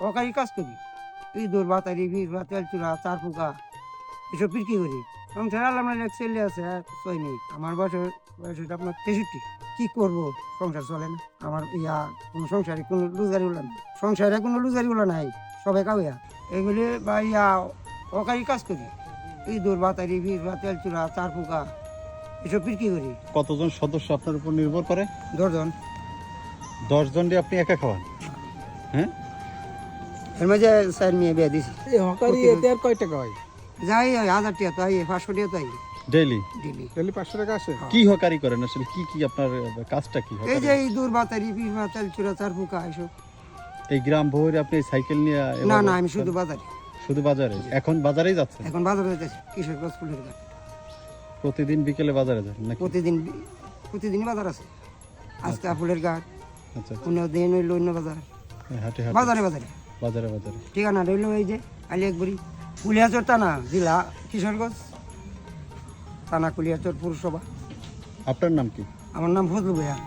অকারি কাজ করি ইঁদুর বাতারি বিষ বা তেল চুলা চার পোকা এসব বিক্রি করি সংসার আল্লাহ এক ছেলে আছে আর 6 মিনিট আমার বয়স হচ্ছে আপনার 63 কি করবো সংসার চলে না আমার কোনো সংসারে কোনো লুজারি উলা নাই সংসারে কোনো লুজারি উলা নাই সবাই কাউয়া এগুলি বা অকারি কাজ করি ইঁদুর বাতারি বিষ বা তেল চুলা চার পোকা এসব বিক্রি করি। কতজন সদস্য আপনার উপর নির্ভর করে? 10 জন। 10 জন দিয়ে আপনি একা খাওয়ান? হ্যাঁ, এর মাঝে 4 মেয়ে বিয়ে দিছি। এই হকারি এতে আর কয় টাকা হয়? যাই 1000 টাকা তো 500 টাকা তো ডেইলি ডেলি ডেলি 500 টাকা আসে? কি হকারি করেন আসলে? কি আপনার কাজটা কি? এই যে ইঁদুর বাতারি বিষ বা তেল চুলা চার পোকা এসব। এই গ্রাম ভরে আপনি সাইকেল নিয়ে না না আমি শুধু বাজারে। শুধু বাজারে? এখন বাজারেই যাচ্ছেন? এখন বাজারে যাচ্ছি কিশোরগঞ্জ স্কুলের কাছে। প্রতিদিন বিকেলে বাজারে যান নাকি? প্রতিদিনই বাজার আছে। আজকে ফুলের ঘাট, আচ্ছা, অন্য দিন হইল অন্য বাজার। হাটে বাজারে বাজারে বাজারে বাজারে ঠিকানা রইল এই যে আলিয়াকবরি কুলিয়াচর থানা, জেলা কিশোরগঞ্জ, থানা কুলিয়াচর, পৌরসভা। আপনার নাম কি? আমার নাম ফজলু ভাইয়া।